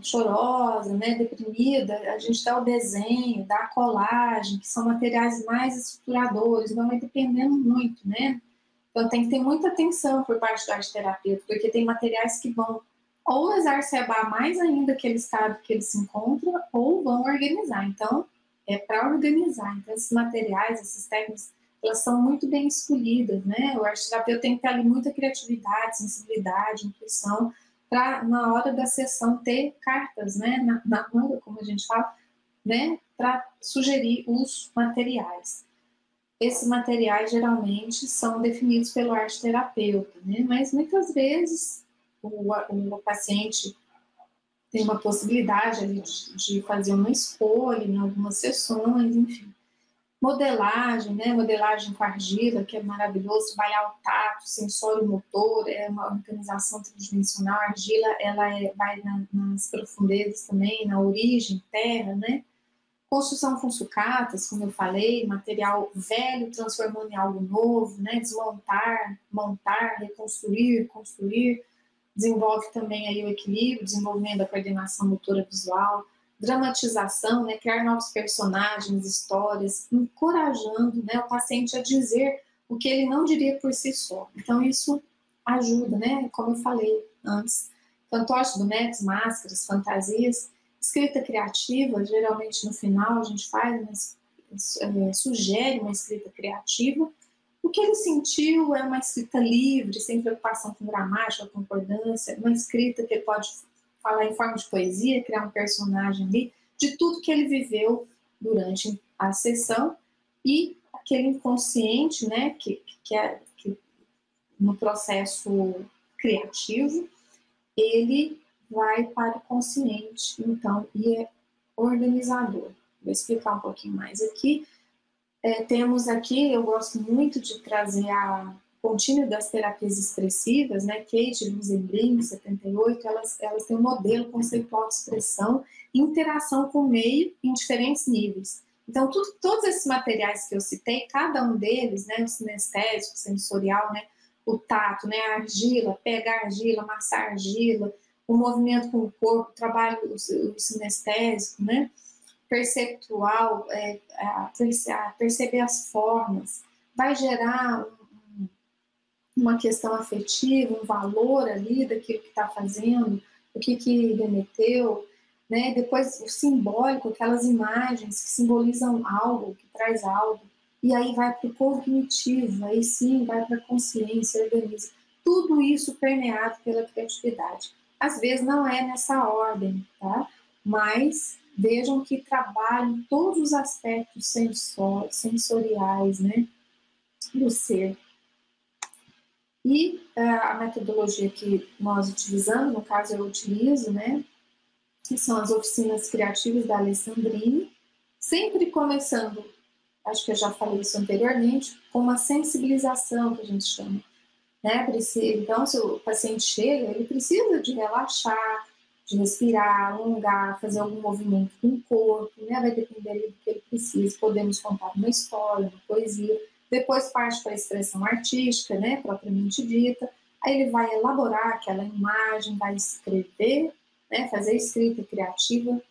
chorosa, né, deprimida, a gente dá o desenho, dá a colagem, que são materiais mais estruturadores, então vai dependendo muito, né? Então tem que ter muita atenção por parte do arte-terapeuta, porque tem materiais que vão ou exacerbar mais ainda aquele estado que ele se encontra, ou vão organizar. Então, é para organizar. Então, esses materiais, essas técnicas, elas são muito bem escolhidas, né? O arte-terapeuta tem que ter ali muita criatividade, sensibilidade, intuição, para, na hora da sessão, ter cartas, né, na manga, como a gente fala, né, para sugerir os materiais. Esses materiais geralmente são definidos pelo arte-terapeuta, né? Mas muitas vezes o paciente tem uma possibilidade ali de fazer uma escolha em algumas sessões, enfim. Modelagem, né? Modelagem com argila, que é maravilhoso, trabalhar o tato, sensório motor, é uma organização tridimensional. A argila, ela vai nas profundezas também, na origem, terra, né? Construção com sucatas, como eu falei, material velho transformando em algo novo, né? Desmontar, montar, reconstruir, construir. Desenvolve também aí o equilíbrio, desenvolvimento da coordenação motora visual, dramatização, né? Criar novos personagens, histórias, encorajando, né, o paciente a dizer o que ele não diria por si só. Então isso ajuda, né? Como eu falei antes, fantoches, bonecos, máscaras, fantasias. Escrita criativa, geralmente no final a gente faz, sugere uma escrita criativa. O que ele sentiu é uma escrita livre, sem preocupação com gramática, concordância, uma escrita que ele pode falar em forma de poesia, criar um personagem ali, de tudo que ele viveu durante a sessão, e aquele inconsciente, né, que no processo criativo, ele vai para o consciente, então, e é organizador. Vou explicar um pouquinho mais aqui. Temos aqui, eu gosto muito de trazer a contínua das terapias expressivas, né? Kate Luzenbring, 78, elas têm um modelo conceitual de expressão e interação com o meio em diferentes níveis. Então, todos esses materiais que eu citei, cada um deles, né? O sinestésico, sensorial, né? O tato, né? A argila, pegar a argila, amassar a argila, o movimento com o corpo, o trabalho o sinestésico, né? Perceptual, perceber as formas, vai gerar uma questão afetiva, um valor ali daquilo que está fazendo, o que remeteu, né? Depois o simbólico, aquelas imagens que simbolizam algo, que traz algo, e aí vai para o cognitivo, aí sim vai para a consciência, organiza. Tudo isso permeado pela criatividade. Às vezes não é nessa ordem, tá? Mas vejam que trabalham todos os aspectos sensoriais, né, do ser. E a metodologia que nós utilizamos, no caso eu utilizo, né, que são as oficinas criativas da Alessandrini, sempre começando, acho que eu já falei isso anteriormente, com uma sensibilização, que a gente chama, né? Então, se o paciente chega, ele precisa de relaxar, de respirar, alongar, fazer algum movimento com o corpo, né? Vai depender do que ele precisa. Podemos contar uma história, uma poesia. Depois parte para a expressão artística, né? Propriamente dita. Aí ele vai elaborar aquela imagem, vai escrever, né? Fazer escrita criativa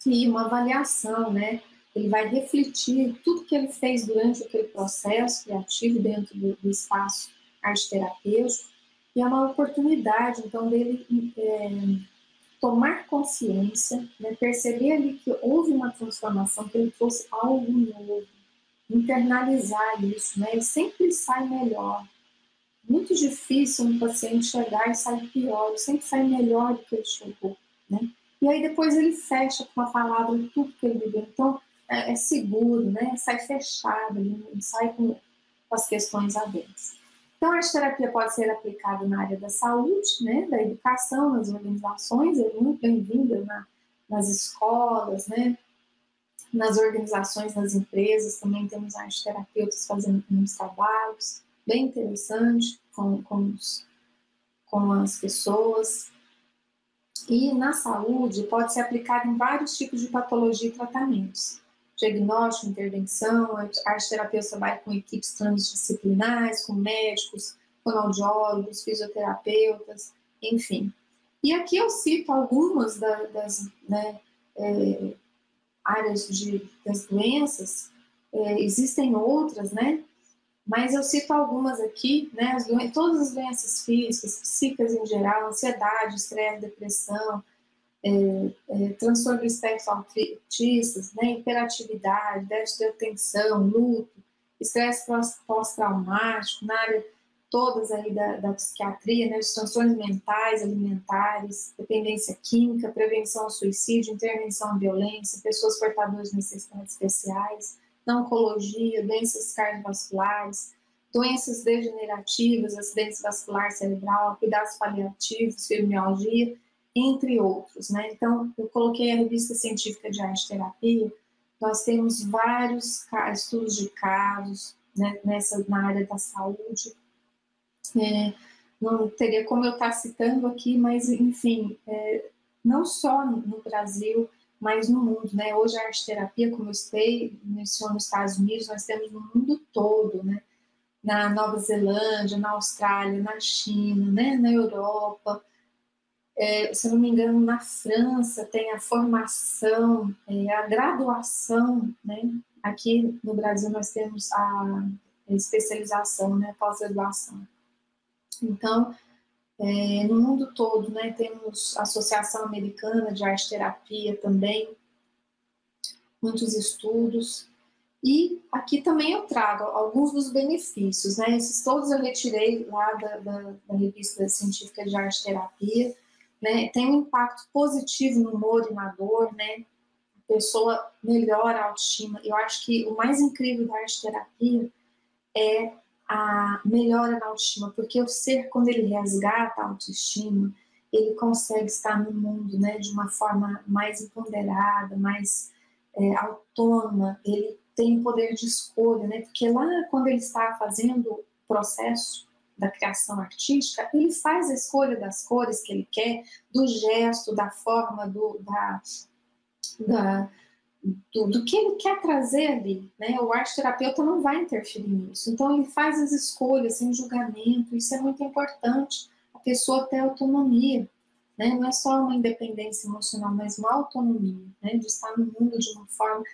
e uma avaliação, né? Ele vai refletir tudo que ele fez durante aquele processo criativo dentro do espaço arte-terapêutico, e é uma oportunidade, então, dele tomar consciência, né, perceber ali que houve uma transformação, que ele trouxe algo novo, internalizar isso, né, ele sempre sai melhor. Muito difícil um paciente chegar e sair pior, ele sempre sai melhor do que ele chegou, né? E aí depois ele fecha com a palavra tudo que ele viveu, então é seguro, né, sai fechado, ele sai com as questões abertas. Então, a arte-terapia pode ser aplicada na área da saúde, né, da educação, nas organizações, é muito bem-vinda nas escolas, né, nas organizações, nas empresas, também temos arte-terapeutas fazendo uns trabalhos bem interessantes com as pessoas. E na saúde pode ser aplicada em vários tipos de patologia e tratamentos. Diagnóstico, intervenção, a arte-terapeuta trabalha com equipes transdisciplinares, com médicos, fonoaudiólogos, fisioterapeutas, enfim. E aqui eu cito algumas das áreas das doenças, existem outras, né? Mas eu cito algumas aqui, né? Todas as doenças físicas, psíquicas em geral, ansiedade, estresse, depressão, transtorno do espectro autistas, né? Hiperatividade, déficit de atenção, luto, estresse pós-traumático, na área todas aí da psiquiatria, né? Os transtornos mentais, alimentares, dependência química, prevenção ao suicídio, intervenção à violência, pessoas portadoras de necessidades especiais, na oncologia, doenças cardiovasculares, doenças degenerativas, acidentes vascular cerebral, cuidados paliativos, fibromialgia, entre outros, né? Então, eu coloquei a revista científica de arte-terapia, nós temos vários estudos de casos, né, na área da saúde, não teria como eu estar citando aqui, mas, enfim, não só no Brasil, mas no mundo, né? Hoje a arte-terapia, como eu citei, iniciou nos Estados Unidos, nós temos no mundo todo, né? Na Nova Zelândia, na Austrália, na China, né? Na Europa, se eu não me engano, na França tem a formação, a graduação, né? Aqui no Brasil nós temos a especialização, né? Pós-graduação. Então, no mundo todo, né, temos a Associação Americana de Arte-Terapia também, muitos estudos. E aqui também eu trago alguns dos benefícios, né? Esses todos eu retirei lá da revista científica de arte-terapia, né? Tem um impacto positivo no humor e na dor, né? A pessoa melhora a autoestima. Eu acho que o mais incrível da arte-terapia é a melhora na autoestima, porque o ser, quando ele resgata a autoestima, ele consegue estar no mundo, né, de uma forma mais empoderada, mais autônoma, ele tem poder de escolha, né, porque lá quando ele está fazendo o processo da criação artística, ele faz a escolha das cores que ele quer, do gesto, da forma, do que ele quer trazer ali, né? O arte-terapeuta não vai interferir nisso. Então, ele faz as escolhas sem julgamento, isso é muito importante. A pessoa ter autonomia, né? Não é só uma independência emocional, mas uma autonomia, né? De estar no mundo de uma forma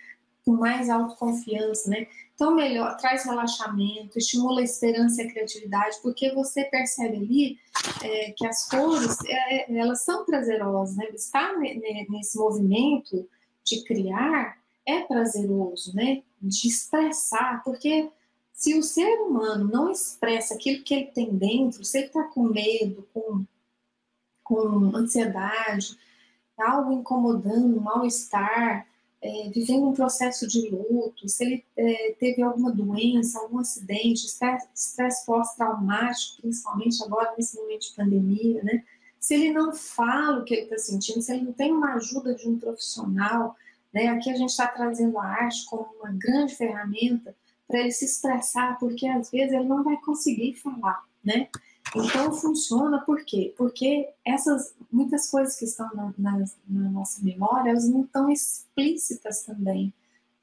com mais autoconfiança, né? Então, melhor, traz relaxamento, estimula a esperança e a criatividade, porque você percebe ali que as cores, elas são prazerosas, né? Estar nesse movimento de criar é prazeroso, né? De expressar, porque se o ser humano não expressa aquilo que ele tem dentro, se ele está com medo, com ansiedade, algo incomodando, um mal-estar, vivendo um processo de luto, se ele teve alguma doença, algum acidente, estresse pós-traumático, principalmente agora nesse momento de pandemia, né? Se ele não fala o que ele está sentindo, se ele não tem uma ajuda de um profissional, né? Aqui a gente está trazendo a arte como uma grande ferramenta para ele se expressar, porque às vezes ele não vai conseguir falar, né? Então funciona por quê? Porque muitas coisas que estão na nossa memória, elas não estão explícitas também,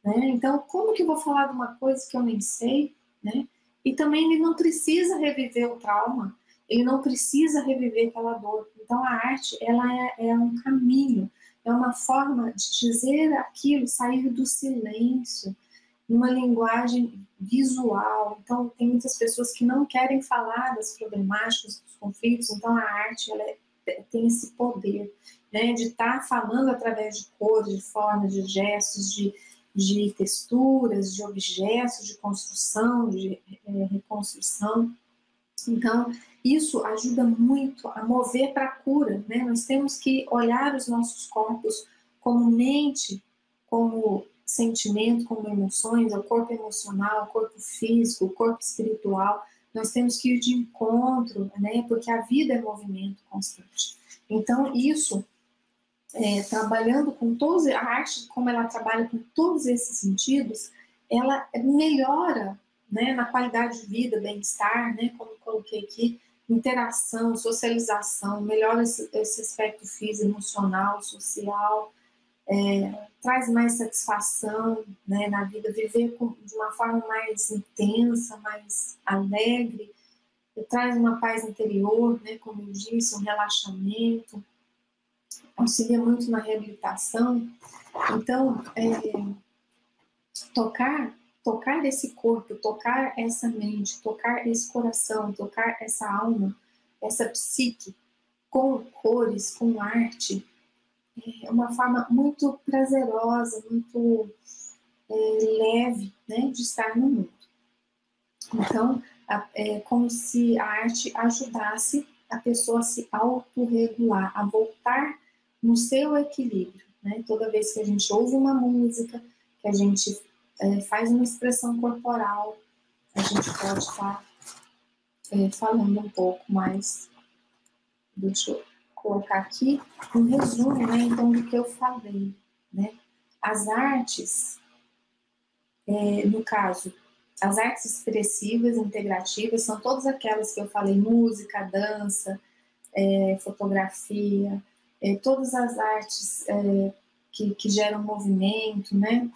né? Então, como que eu vou falar de uma coisa que eu nem sei, né? E também ele não precisa reviver o trauma, ele não precisa reviver aquela dor. Então, a arte, ela é um caminho, é uma forma de dizer aquilo, sair do silêncio, numa linguagem visual. Então, tem muitas pessoas que não querem falar das problemáticas, dos conflitos, então a arte tem esse poder, né, de estar falando através de cores, de formas, de gestos, de texturas, de objetos, de construção, de reconstrução. Então, isso ajuda muito a mover para a cura, né? Nós temos que olhar os nossos corpos como mente, como sentimento, como emoções, o corpo emocional, o corpo físico, o corpo espiritual. Nós temos que ir de encontro, né? Porque a vida é movimento constante. Então, isso, trabalhando com todos, a arte, como ela trabalha com todos esses sentidos, ela melhora, né, na qualidade de vida, bem-estar, né, como eu coloquei aqui, interação, socialização, melhora esse aspecto físico, emocional, social, traz mais satisfação, né, na vida, viver de uma forma mais intensa, mais alegre, traz uma paz interior, né, como eu disse, um relaxamento, auxilia muito na reabilitação. Então, tocar tocar esse corpo, tocar essa mente, tocar esse coração, tocar essa alma, essa psique, com cores, com arte, é uma forma muito prazerosa, muito leve, né, de estar no mundo. Então, é como se a arte ajudasse a pessoa a se autorregular, a voltar no seu equilíbrio, né? Toda vez que a gente ouve uma música, que a gente faz uma expressão corporal, a gente pode estar falando um pouco mais. Deixa eu colocar aqui um resumo, né, então, do que eu falei, né? As artes, no caso, as artes expressivas, integrativas, são todas aquelas que eu falei: música, dança, fotografia, todas as artes que geram movimento, né?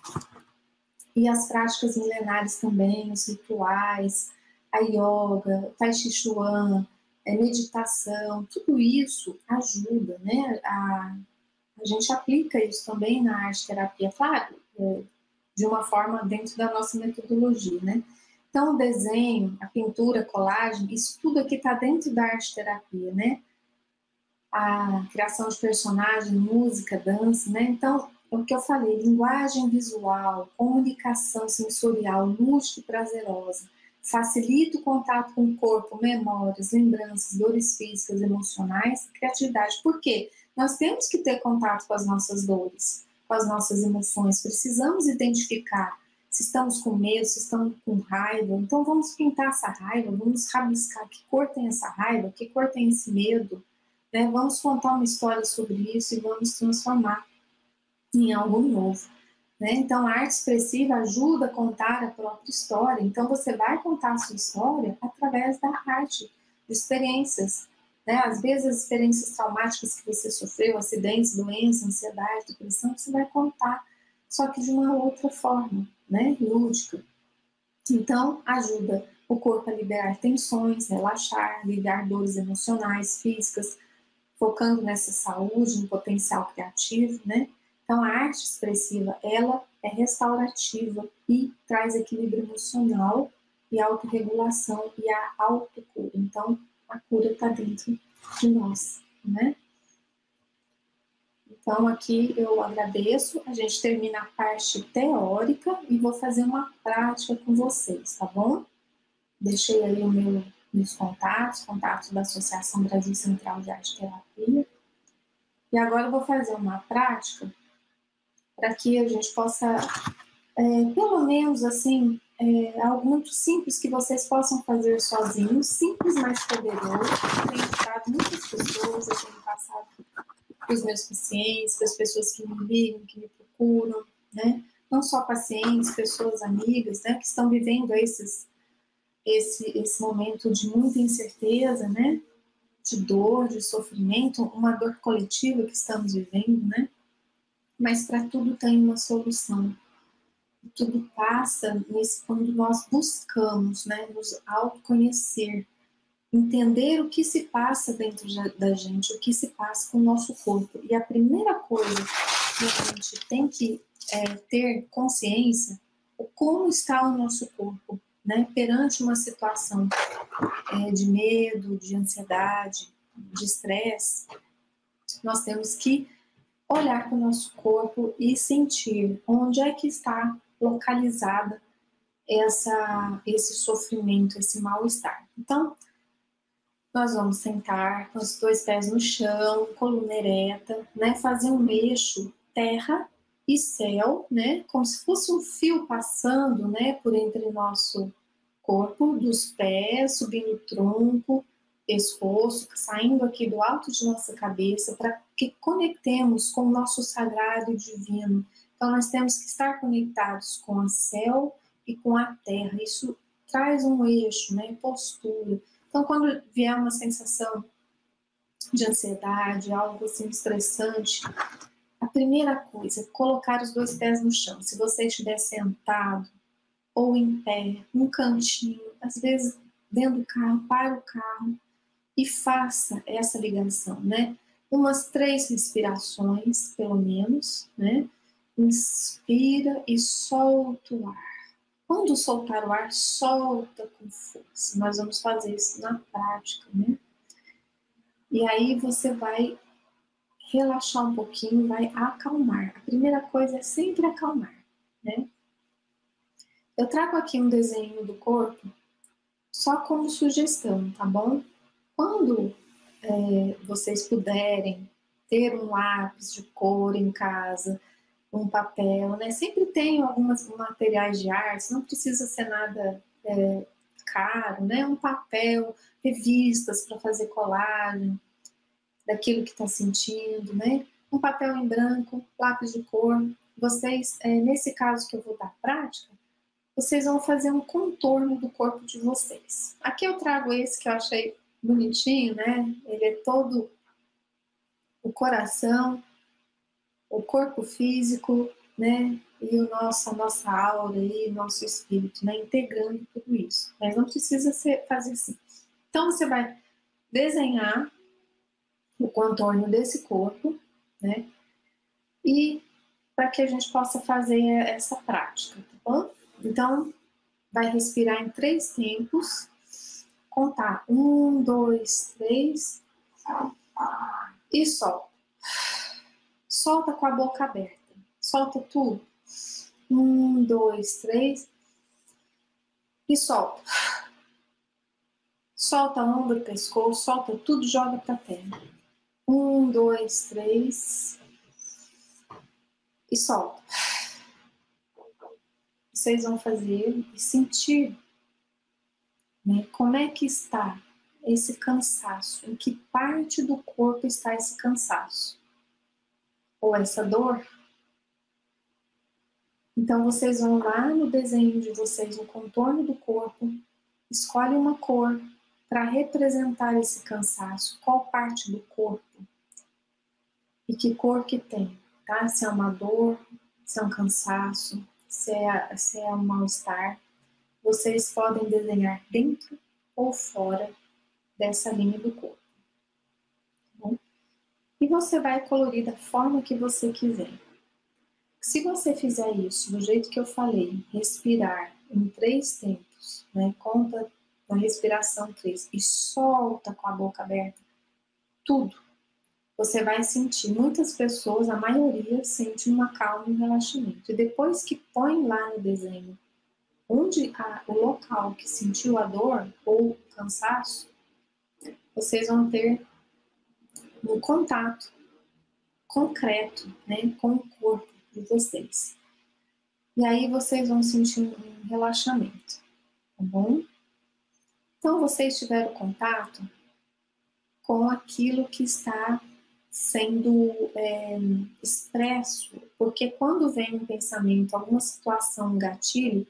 E as práticas milenares também, os rituais, a yoga, o tai chi chuan, meditação, tudo isso ajuda, né? A gente aplica isso também na arte terapia, claro, de uma forma dentro da nossa metodologia, né? Então, o desenho, a pintura, a colagem, isso tudo aqui está dentro da arte terapia, né? A criação de personagem, música, dança, né? Então, é o que eu falei: linguagem visual, comunicação sensorial, lúdica e prazerosa, facilita o contato com o corpo, memórias, lembranças, dores físicas, emocionais e criatividade. Por quê? Nós temos que ter contato com as nossas dores, com as nossas emoções, precisamos identificar se estamos com medo, se estamos com raiva. Então vamos pintar essa raiva, vamos rabiscar que cor tem essa raiva, que cor tem esse medo, né? Vamos contar uma história sobre isso e vamos transformar em algo novo, né? Então a arte expressiva ajuda a contar a própria história. Então você vai contar a sua história através da arte, de experiências, né? Às vezes as experiências traumáticas que você sofreu, acidentes, doença, ansiedade, depressão, você vai contar, só que de uma outra forma, né? Lúdica. Então ajuda o corpo a liberar tensões, relaxar, aliviar dores emocionais, físicas, focando nessa saúde, no potencial criativo, né? Então, a arte expressiva, ela é restaurativa e traz equilíbrio emocional e autorregulação e a autocura. Então, a cura está dentro de nós, né? Então, aqui eu agradeço. A gente termina a parte teórica e vou fazer uma prática com vocês, tá bom? Deixei aí meus contatos da Associação Brasil Central de Arte Terapia. E agora eu vou fazer uma prática para que a gente possa, pelo menos assim, algo muito simples que vocês possam fazer sozinhos, simples, mas poderoso. Eu tenho ajudado muitas pessoas, eu tenho passado para os meus pacientes, para as pessoas que me ligam, que me procuram, né? Não só pacientes, pessoas amigas, né, que estão vivendo esse momento de muita incerteza, né? De dor, de sofrimento, uma dor coletiva que estamos vivendo, né? Mas para tudo tem uma solução. Tudo passa quando nós buscamos, né, nos autoconhecer, entender o que se passa dentro da gente, o que se passa com o nosso corpo. E a primeira coisa que a gente tem que ter consciência é como está o nosso corpo, né, perante uma situação de medo, de ansiedade, de estresse. Nós temos que olhar para o nosso corpo e sentir onde é que está localizada esse sofrimento, esse mal-estar. Então, nós vamos sentar com os 2 pés no chão, coluna ereta, né? Fazer um eixo terra e céu, né? Como se fosse um fio passando, né? Por entre nosso corpo, dos pés, subindo o tronco, pescoço, saindo aqui do alto de nossa cabeça, para que conectemos com o nosso sagrado e divino. Então, nós temos que estar conectados com o céu e com a terra. Isso traz um eixo, né? Postura. Então, quando vier uma sensação de ansiedade, algo assim estressante, a primeira coisa é colocar os 2 pés no chão. Se você estiver sentado ou em pé, num cantinho, às vezes dentro do carro, para o carro e faça essa ligação, né? Umas 3 respirações, pelo menos, né? Inspira e solta o ar. Quando soltar o ar, solta com força. Nós vamos fazer isso na prática, né? E aí você vai relaxar um pouquinho, vai acalmar. A primeira coisa é sempre acalmar, né? Eu trago aqui um desenho do corpo só como sugestão, tá bom? Quando vocês puderem ter um lápis de cor em casa, um papel, né? Sempre tem alguns materiais de arte, não precisa ser nada caro, né? Um papel, revistas para fazer colagem daquilo que está sentindo, né? Um papel em branco, lápis de cor. Vocês, nesse caso que eu vou dar prática, vocês vão fazer um contorno do corpo de vocês. Aqui eu trago esse que eu achei bonitinho, né? Ele é todo o coração, o corpo físico, né? E a nossa aura e nosso espírito, né? Integrando tudo isso. Mas não precisa fazer assim. Então você vai desenhar o contorno desse corpo, né? E para que a gente possa fazer essa prática, tá bom? Então, vai respirar em 3 tempos, contar 1, 2, 3 e solta. Solta com a boca aberta, solta tudo. 1, 2, 3 e solta. Solta ombro, pescoço, solta tudo, joga para terra. 1, 2, 3 e solta. Vocês vão fazer e sentir, né, como é que está esse cansaço, em que parte do corpo está esse cansaço ou essa dor. Então vocês vão lá no desenho de vocês, no contorno do corpo, escolhe uma cor para representar esse cansaço, qual parte do corpo e que cor que tem, tá? Se é uma dor, se é um cansaço, se é um mal-estar. Vocês podem desenhar dentro ou fora dessa linha do corpo. Tá bom? E você vai colorir da forma que você quiser. Se você fizer isso do jeito que eu falei, respirar em 3 tempos, né? Conta na respiração 3 e solta com a boca aberta, tudo. Você vai sentir, muitas pessoas, a maioria, sente uma calma e um relaxamento. E depois que põe lá no desenho onde o local que sentiu a dor ou cansaço, vocês vão ter um contato concreto, né, com o corpo de vocês. E aí vocês vão sentir um relaxamento, tá bom? Então vocês tiveram contato com aquilo que está sendo expresso, porque quando vem um pensamento, alguma situação, um gatilho,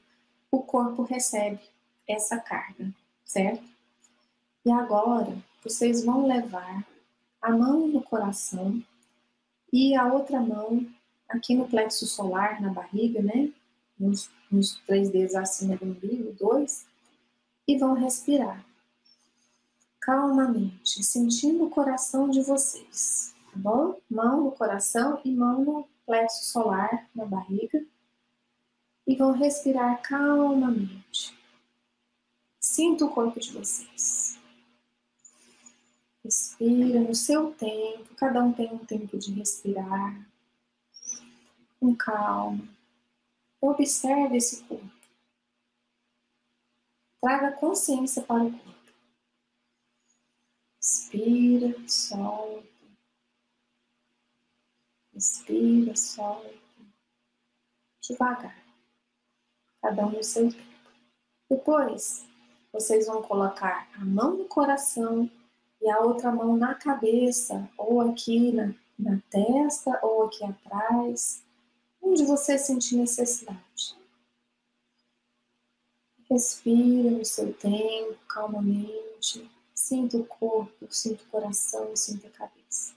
o corpo recebe essa carga, certo? E agora vocês vão levar a mão no coração e a outra mão aqui no plexo solar, na barriga, né? Nos 3 dedos acima do umbigo, 2, e vão respirar calmamente, sentindo o coração de vocês, tá bom? Mão no coração e mão no plexo solar, na barriga, e vão respirar calmamente. Sinta o corpo de vocês. Respira no seu tempo, cada um tem um tempo de respirar, com calma. Observe esse corpo. Traga consciência para o corpo. Inspira, solta. Inspira, solta. Devagar. Cada um no seu tempo. Depois, vocês vão colocar a mão no coração e a outra mão na cabeça, ou aqui na testa, ou aqui atrás, onde você sentir necessidade. Respira no seu tempo, calmamente. Sinta o corpo, sinta o coração, sinta a cabeça.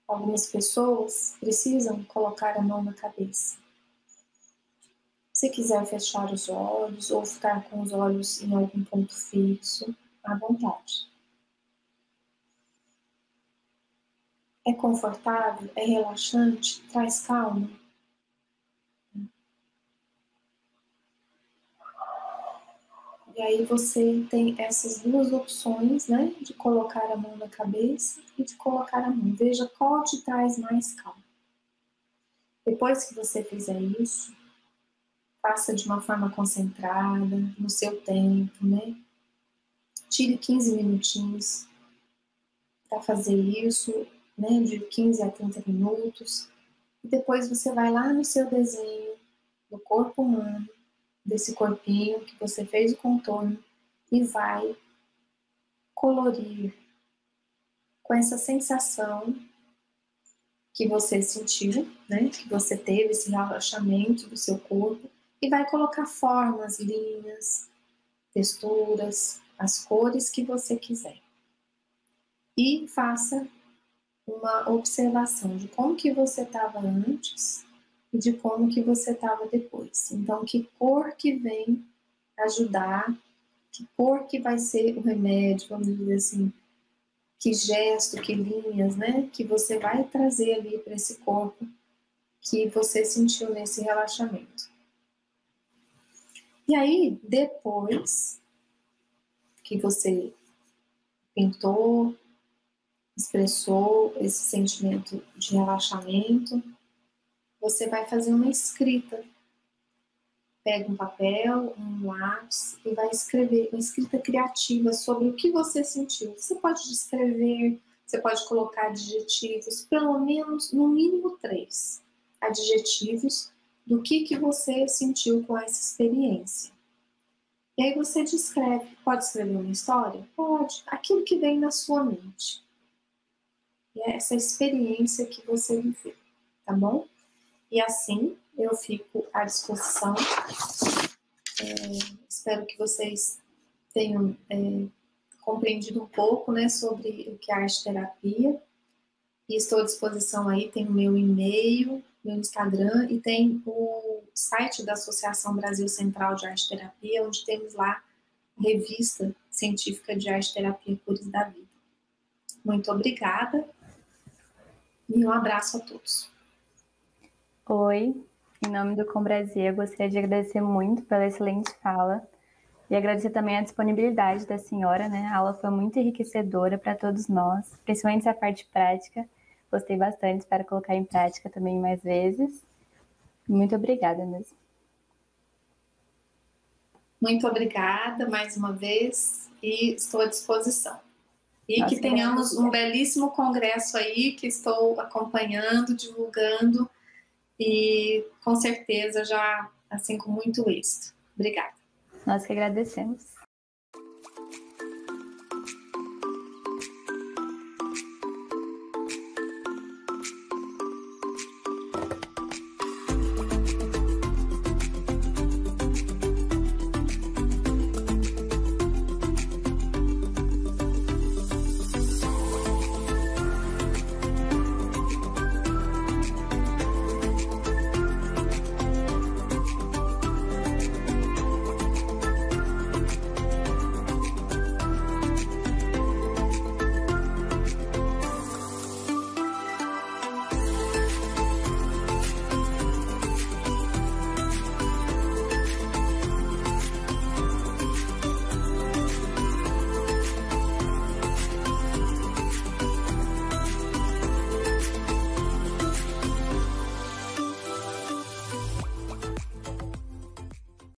Algumas pessoas precisam colocar a mão na cabeça. Se quiser fechar os olhos ou ficar com os olhos em algum ponto fixo, à vontade. É confortável? É relaxante? Traz calma? E aí você tem essas duas opções, né? De colocar a mão na cabeça e de colocar a mão. Veja qual te traz mais calma. Depois que você fizer isso, faça de uma forma concentrada, no seu tempo, né? Tire 15 minutinhos para fazer isso, né? De 15 a 30 minutos. E depois você vai lá no seu desenho do corpo humano, desse corpinho que você fez o contorno, e vai colorir com essa sensação que você sentiu, né? Que você teve esse relaxamento do seu corpo, e vai colocar formas, linhas, texturas, as cores que você quiser. E faça uma observação de como que você estava antes e de como que você estava depois. Então, que cor que vem ajudar, que cor que vai ser o remédio, vamos dizer assim, que gesto, que linhas, né, que você vai trazer ali para esse corpo que você sentiu nesse relaxamento. E aí, depois que você pintou, expressou esse sentimento de relaxamento, você vai fazer uma escrita. Pega um papel, um lápis e vai escrever uma escrita criativa sobre o que você sentiu. Você pode descrever, você pode colocar adjetivos, pelo menos, no mínimo 3 adjetivos do que você sentiu com essa experiência. E aí você descreve. Pode escrever uma história? Pode. Aquilo que vem na sua mente. E é essa experiência que você viveu, tá bom? E assim eu fico à disposição. Espero que vocês tenham compreendido um pouco, né, sobre o que é arte terapia. E estou à disposição aí, tem o meu e-mail, meu Instagram e tem o site da Associação Brasil Central de Arte Terapia, onde temos lá a revista científica de arte terapia Cores da Vida. Muito obrigada e um abraço a todos. Oi, em nome do Com Brasil, eu gostaria de agradecer muito pela excelente fala e agradecer também a disponibilidade da senhora, né? A aula foi muito enriquecedora para todos nós, principalmente a parte prática. Gostei bastante, espero colocar em prática também mais vezes. Muito obrigada mesmo. Muito obrigada mais uma vez e estou à disposição. E Nossa, que tenhamos um belíssimo congresso aí que estou acompanhando, divulgando e com certeza já assim com muito êxito. Obrigada. Nós que agradecemos.